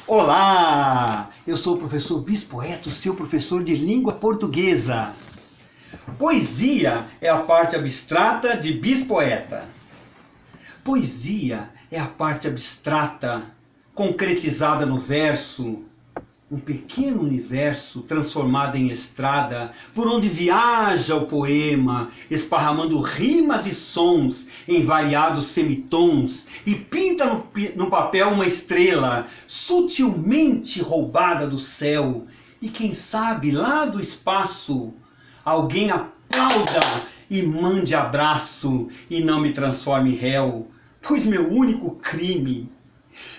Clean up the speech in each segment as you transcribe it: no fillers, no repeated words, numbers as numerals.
Olá! Eu sou o professor Bispoeto, seu professor de língua portuguesa. Poesia é a parte abstrata de Bispoeta. Poesia é a parte abstrata, concretizada no verso, um pequeno universo transformado em estrada, por onde viaja o poema, esparramando rimas e sons em variados semitons, e pinta no papel uma estrela, sutilmente roubada do céu, e quem sabe lá do espaço, alguém aplauda e mande abraço, e não me transforme réu, pois meu único crime,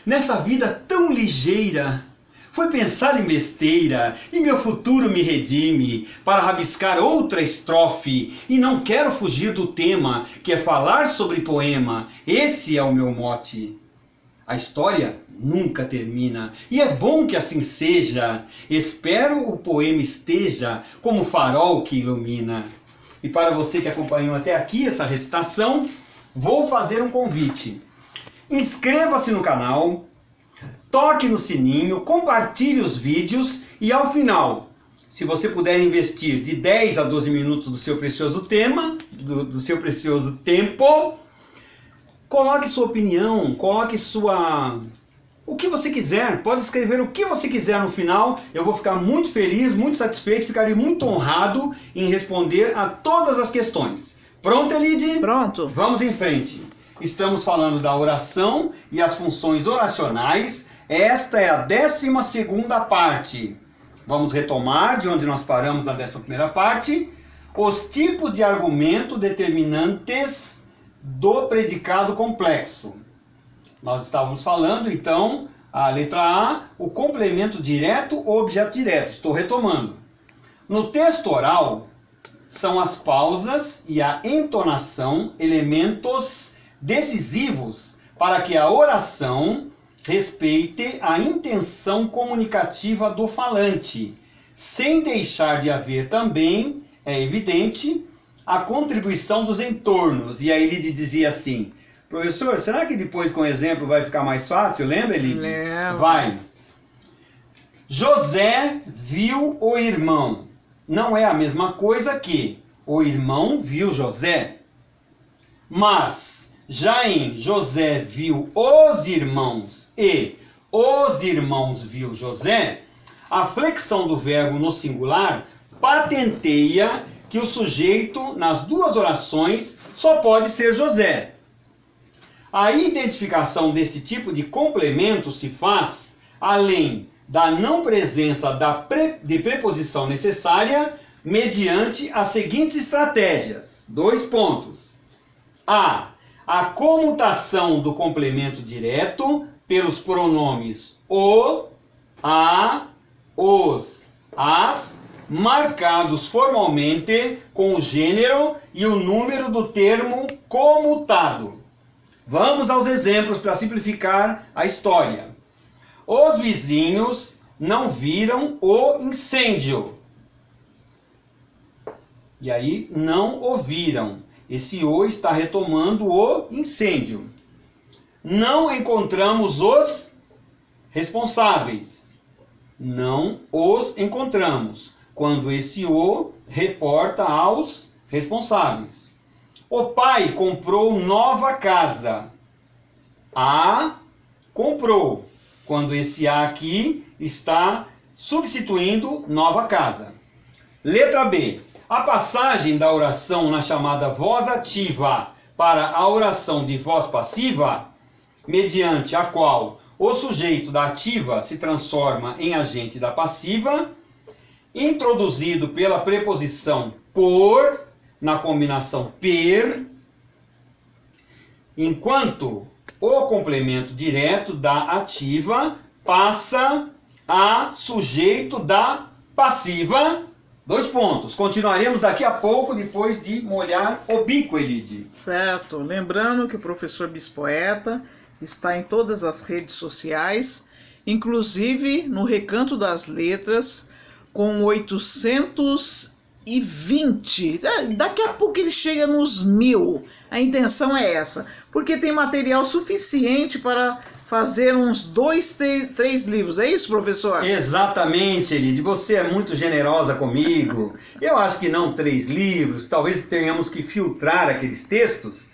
nessa vida tão ligeira, foi pensar em besteira, e meu futuro me redime, para rabiscar outra estrofe, e não quero fugir do tema, que é falar sobre poema, esse é o meu mote. A história nunca termina, e é bom que assim seja, espero o poema esteja como farol que ilumina. E para você que acompanhou até aqui essa recitação, vou fazer um convite. Inscreva-se no canal, toque no sininho, compartilhe os vídeos e ao final, se você puder investir de 10 a 12 minutos do seu precioso do seu precioso tempo, coloque sua opinião, coloque o que você quiser, pode escrever o que você quiser no final, eu vou ficar muito feliz, muito satisfeito, ficarei muito honrado em responder a todas as questões. Pronto, Elide? Pronto. Vamos em frente. Estamos falando da oração e as funções oracionais. Esta é a 12ª parte. Vamos retomar de onde nós paramos na 11ª parte. Os tipos de argumento determinantes do predicado complexo. Nós estávamos falando, então, a letra A, o complemento direto ou objeto direto. Estou retomando. No texto oral, são as pausas e a entonação elementos decisivos para que a oração respeite a intenção comunicativa do falante, sem deixar de haver também, é evidente, a contribuição dos entornos. E aí ele dizia assim, professor, será que depois com o exemplo vai ficar mais fácil? Lembra, Elide? Lembro. Vai. José viu o irmão. Não é a mesma coisa que o irmão viu José. Mas já em José viu os irmãos e os irmãos viu José, a flexão do verbo no singular patenteia que o sujeito nas duas orações só pode ser José. A identificação deste tipo de complemento se faz, além da não presença de preposição necessária, mediante as seguintes estratégias. 2 pontos. A comutação do complemento direto pelos pronomes o, a, os, as, marcados formalmente com o gênero e o número do termo comutado. Vamos aos exemplos para simplificar a história. Os vizinhos não viram o incêndio. E aí, não ouviram. Esse o está retomando o incêndio. Não encontramos os responsáveis. Não os encontramos. Quando esse o reporta aos responsáveis. O pai comprou nova casa. A comprou. Quando esse a aqui está substituindo nova casa. Letra B. A passagem da oração na chamada voz ativa para a oração de voz passiva, mediante a qual o sujeito da ativa se transforma em agente da passiva, introduzido pela preposição por, na combinação per, enquanto o complemento direto da ativa passa a sujeito da passiva. 2 pontos. Continuaremos daqui a pouco, depois de molhar o bico, Elide. Certo. Lembrando que o professor Bispoeta está em todas as redes sociais, inclusive no Recanto das Letras, com 820. Daqui a pouco ele chega nos 1000. A intenção é essa, porque tem material suficiente para fazer uns 2, 3 livros. É isso, professor? Exatamente, Elide. Você é muito generosa comigo. Eu acho que não 3 livros. Talvez tenhamos que filtrar aqueles textos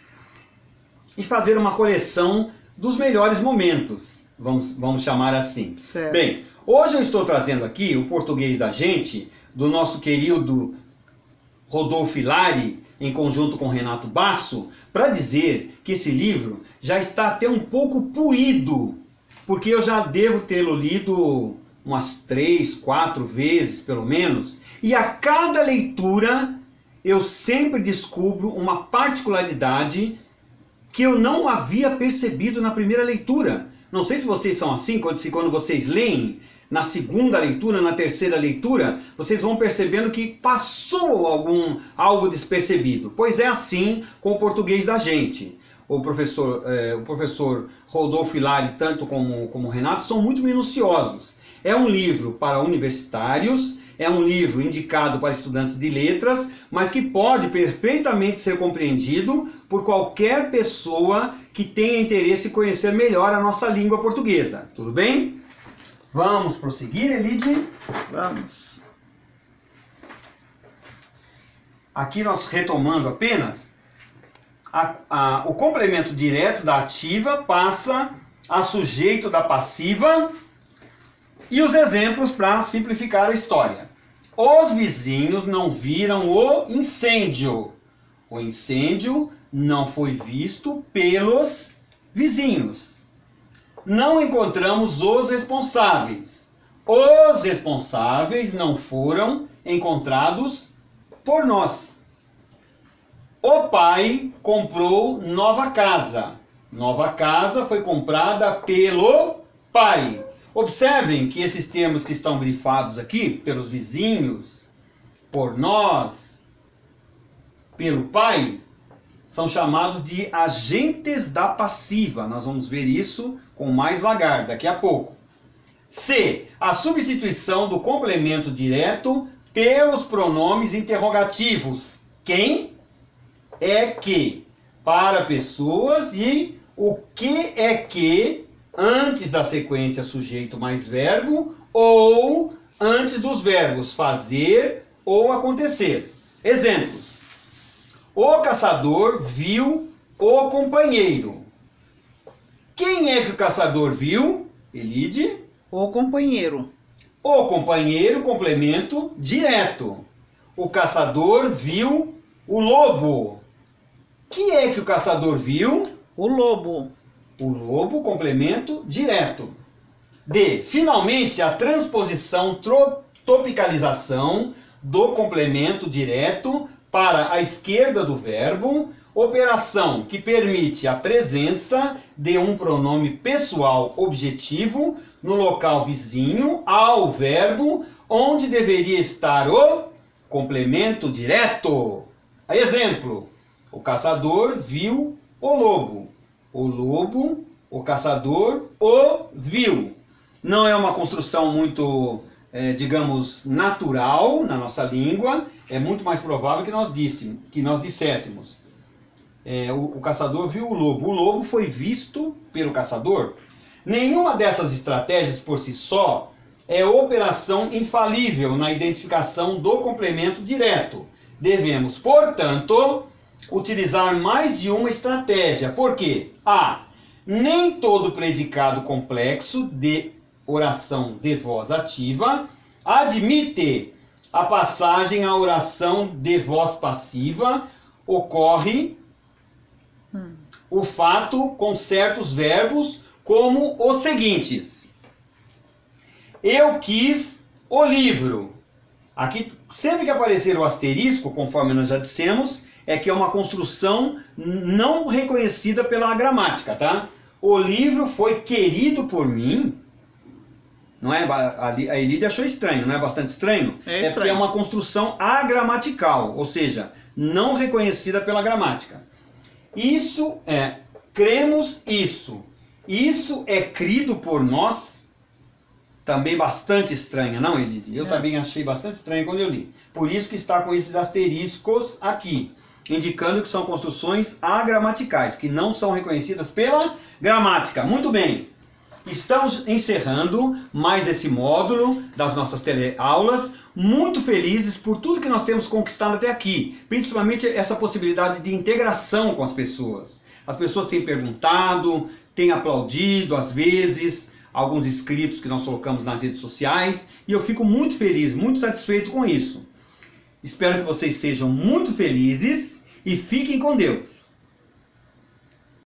e fazer uma coleção dos melhores momentos. Vamos chamar assim. Certo. Bem, hoje eu estou trazendo aqui o Português da Gente, do nosso querido Rodolfo Hilari, em conjunto com Renato Basso, para dizer que esse livro já está até um pouco puído, porque eu já devo tê-lo lido umas 3, 4 vezes, pelo menos, e a cada leitura eu sempre descubro uma particularidade que eu não havia percebido na primeira leitura. Não sei se vocês são assim, quando vocês leem, na segunda leitura, na terceira leitura, vocês vão percebendo que passou algo despercebido. Pois é assim com o Português da Gente. O professor Rodolfo Hilari, tanto como o Renato, são muito minuciosos. É um livro para universitários, é um livro indicado para estudantes de letras, mas que pode perfeitamente ser compreendido por qualquer pessoa que tenha interesse em conhecer melhor a nossa língua portuguesa. Tudo bem? Vamos prosseguir, Elide? Vamos. Aqui nós retomando apenas, o complemento direto da ativa passa a sujeito da passiva e os exemplos para simplificar a história. Os vizinhos não viram o incêndio. O incêndio não foi visto pelos vizinhos. Não encontramos os responsáveis. Os responsáveis não foram encontrados por nós. O pai comprou nova casa. Nova casa foi comprada pelo pai. Observem que esses termos que estão grifados aqui, pelos vizinhos, por nós, pelo pai, são chamados de agentes da passiva. Nós vamos ver isso com mais vagar daqui a pouco. C. A substituição do complemento direto pelos pronomes interrogativos. Quem é que? Para pessoas e o que é que antes da sequência sujeito mais verbo ou antes dos verbos fazer ou acontecer. Exemplos. O caçador viu o companheiro. Quem é que o caçador viu? Elide? O companheiro. O companheiro, complemento direto. O caçador viu o lobo. Que é que o caçador viu? O lobo. O lobo, complemento direto. D. Finalmente, a transposição, tropicalização do complemento direto para a esquerda do verbo, operação que permite a presença de um pronome pessoal objetivo no local vizinho ao verbo onde deveria estar o complemento direto. Exemplo: o caçador viu o lobo. O lobo, o caçador, o viu. Não é uma construção muito, digamos, natural na nossa língua. É muito mais provável que nós disséssemos. O caçador viu o lobo. O lobo foi visto pelo caçador. Nenhuma dessas estratégias por si só é operação infalível na identificação do complemento direto. Devemos, portanto, utilizar mais de uma estratégia. Por quê? A. Nem todo predicado complexo de oração de voz ativa admite a passagem à oração de voz passiva. Ocorre o fato com certos verbos, como os seguintes: eu quis o livro. Aqui, sempre que aparecer o asterisco, conforme nós já dissemos, é que é uma construção não reconhecida pela gramática, tá? O livro foi querido por mim. Não é? A Elide achou estranho, não é bastante estranho? É estranho. Porque é uma construção agramatical, ou seja, não reconhecida pela gramática. Isso é, cremos isso. Isso é crido por nós. Também bastante estranha, não, Elide? Eu também achei bastante estranho quando eu li. Por isso que está com esses asteriscos aqui, indicando que são construções agramaticais, que não são reconhecidas pela gramática. Muito bem. Estamos encerrando mais esse módulo das nossas teleaulas, muito felizes por tudo que nós temos conquistado até aqui, principalmente essa possibilidade de integração com as pessoas. As pessoas têm perguntado, têm aplaudido às vezes, alguns inscritos que nós colocamos nas redes sociais, e eu fico muito feliz, muito satisfeito com isso. Espero que vocês sejam muito felizes e fiquem com Deus.